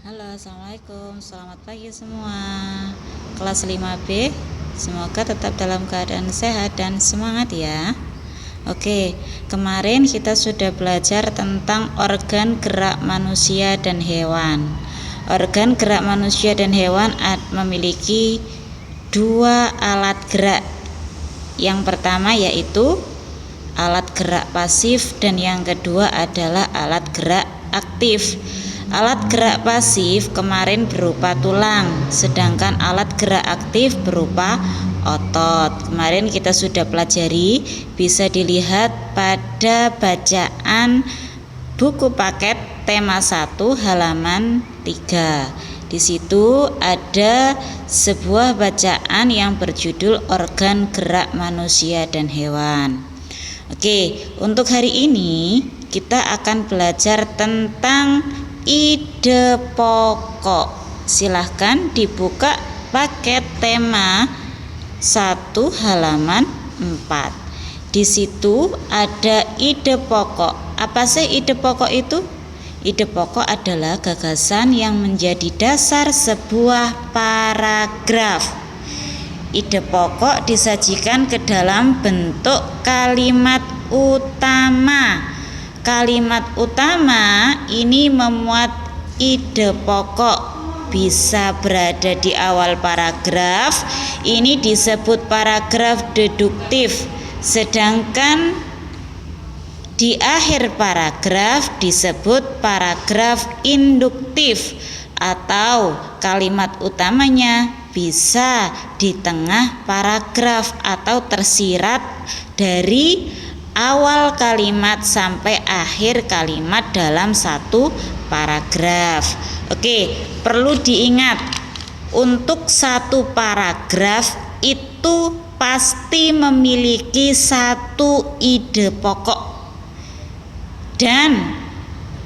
Halo, assalamualaikum, selamat pagi semua. Kelas 5B, semoga tetap dalam keadaan sehat dan semangat ya. Oke, kemarin kita sudah belajar tentang organ gerak manusia dan hewan. Organ gerak manusia dan hewan memiliki dua alat gerak. Yang pertama yaitu alat gerak pasif dan yang kedua adalah alat gerak aktif. Alat gerak pasif kemarin berupa tulang, sedangkan alat gerak aktif berupa otot. Kemarin kita sudah pelajari, bisa dilihat pada bacaan buku paket tema 1 halaman 3. Di situ ada sebuah bacaan yang berjudul organ gerak manusia dan hewan. Oke, untuk hari ini kita akan belajar tentang ide pokok. Silahkan dibuka paket tema 1 halaman 4. Di situ ada ide pokok. Apa sih ide pokok itu? Ide pokok adalah gagasan yang menjadi dasar sebuah paragraf. Ide pokok disajikan ke dalam bentuk kalimat utama. Kalimat utama ini memuat ide pokok, bisa berada di awal paragraf, ini disebut paragraf deduktif, sedangkan di akhir paragraf disebut paragraf induktif, atau kalimat utamanya bisa di tengah paragraf atau tersirat dari awal kalimat sampai akhir kalimat dalam satu paragraf. Oke, perlu diingat, untuk satu paragraf itu pasti memiliki satu ide pokok dan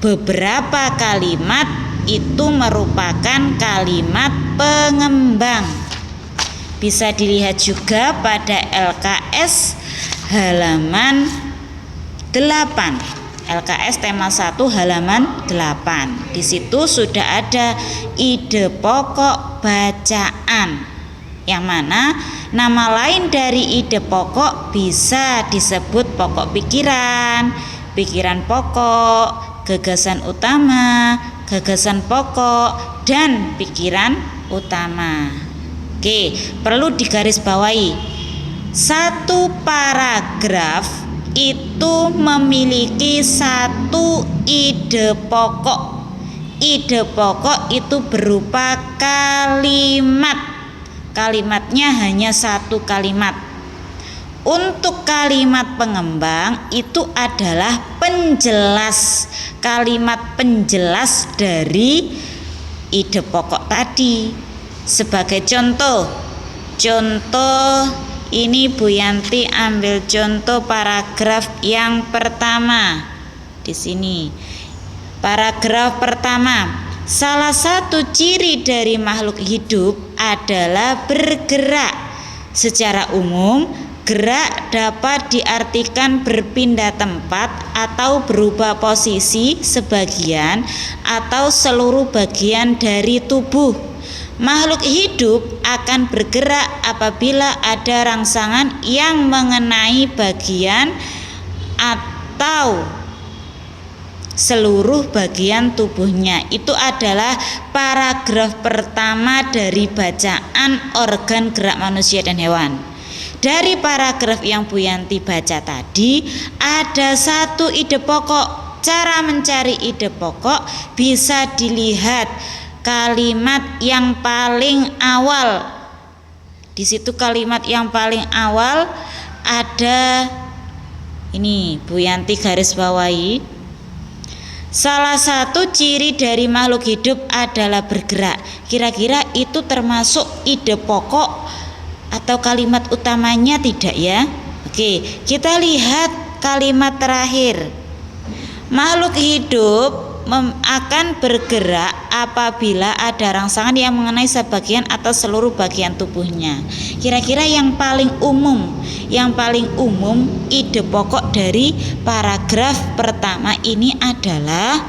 beberapa kalimat itu merupakan kalimat pengembang. Bisa dilihat juga pada LKS halaman 8. LKS tema 1 halaman 8. Di situ sudah ada ide pokok bacaan, yang mana nama lain dari ide pokok bisa disebut pokok pikiran, pikiran pokok, gagasan utama, gagasan pokok, dan pikiran utama. Oke, perlu digarisbawahi, satu paragraf itu memiliki satu ide pokok. Ide pokok itu berupa kalimat. Kalimatnya hanya satu kalimat. Untuk kalimat pengembang itu adalah penjelas, kalimat penjelas dari ide pokok tadi. Sebagai contoh ini Bu Yanti ambil contoh paragraf yang pertama. Di sini paragraf pertama, salah satu ciri dari makhluk hidup adalah bergerak. Secara umum, gerak dapat diartikan berpindah tempat atau berubah posisi sebagian atau seluruh bagian dari tubuh. Makhluk hidup akan bergerak apabila ada rangsangan yang mengenai bagian atau seluruh bagian tubuhnya. Itu adalah paragraf pertama dari bacaan organ gerak manusia dan hewan. Dari paragraf yang Bu Yanti baca tadi ada satu ide pokok. Cara mencari ide pokok bisa dilihat kalimat yang paling awal. Di situ kalimat yang paling awal ada ini, Bu Yanti garis bawahi. Salah satu ciri dari makhluk hidup adalah bergerak. Kira-kira itu termasuk ide pokok atau kalimat utamanya tidak ya? Oke, kita lihat kalimat terakhir. Makhluk hidup akan bergerak apabila ada rangsangan yang mengenai sebagian atau seluruh bagian tubuhnya. Kira-kira yang paling umum ide pokok dari paragraf pertama ini adalah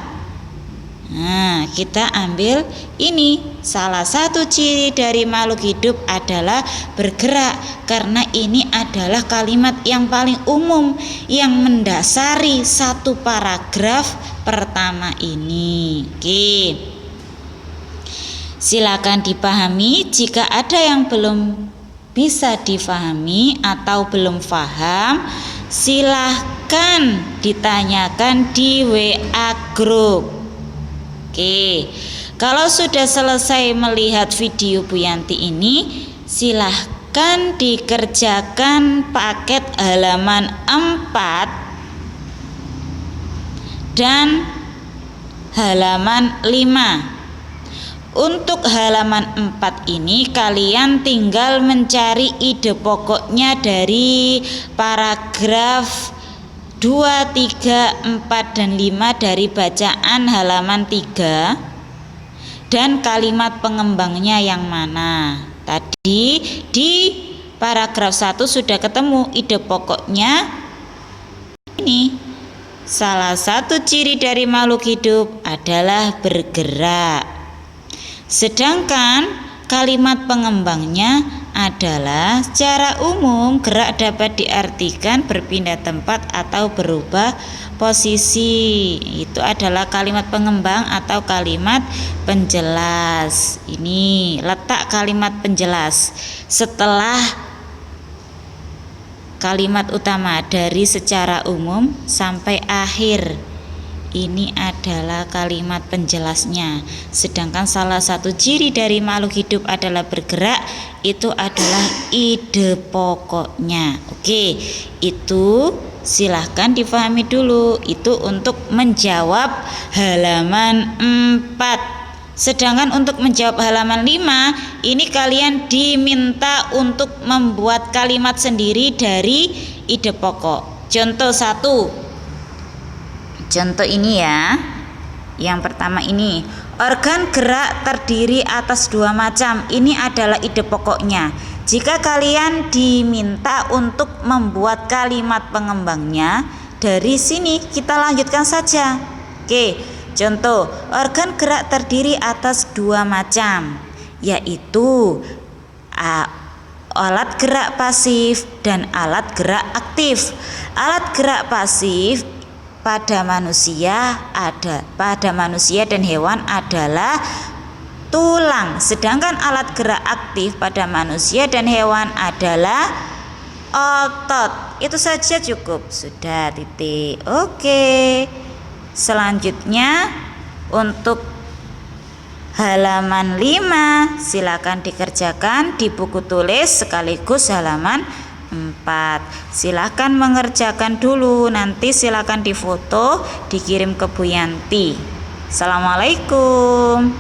Nah, kita ambil ini. Salah satu ciri dari makhluk hidup adalah bergerak, karena ini adalah kalimat yang paling umum yang mendasari satu paragraf pertama ini. Oke. Silakan dipahami. Jika ada yang belum bisa difahami atau belum paham, silahkan ditanyakan di WA grup. Oke, kalau sudah selesai melihat video Bu Yanti ini, silahkan dikerjakan paket halaman 4 dan halaman 5. Untuk halaman 4 ini kalian tinggal mencari ide pokoknya dari paragraf 2, 3, 4, dan 5 dari bacaan halaman 3, dan kalimat pengembangnya yang mana. Tadi di paragraf 1 sudah ketemu ide pokoknya ini. Salah satu ciri dari makhluk hidup adalah bergerak. Sedangkan kalimat pengembangnya adalah secara umum gerak dapat diartikan berpindah tempat atau berubah posisi. Itu adalah kalimat pengembang atau kalimat penjelas. Ini letak kalimat penjelas setelah kalimat utama dari secara umum sampai akhir. Ini adalah kalimat penjelasnya. Sedangkan salah satu ciri dari makhluk hidup adalah bergerak. Itu adalah ide pokoknya. Oke, itu silahkan difahami dulu. Itu untuk menjawab halaman 4. Sedangkan untuk menjawab halaman 5, ini kalian diminta untuk membuat kalimat sendiri dari ide pokok. Contoh 1. Contoh ini ya. Yang pertama ini, organ gerak terdiri atas 2 macam. Ini adalah ide pokoknya. Jika kalian diminta untuk membuat kalimat pengembangnya, dari sini kita lanjutkan saja. Oke, contoh, organ gerak terdiri atas 2 macam, yaitu alat gerak pasif dan alat gerak aktif. Alat gerak pasif pada manusia dan hewan adalah tulang, sedangkan alat gerak aktif pada manusia dan hewan adalah otot. Itu saja cukup, sudah, titik. Oke, selanjutnya untuk halaman 5 silakan dikerjakan di buku tulis sekaligus halaman 4. Silahkan mengerjakan dulu, nanti silahkan difoto dikirim ke Bu Yanti. Assalamualaikum.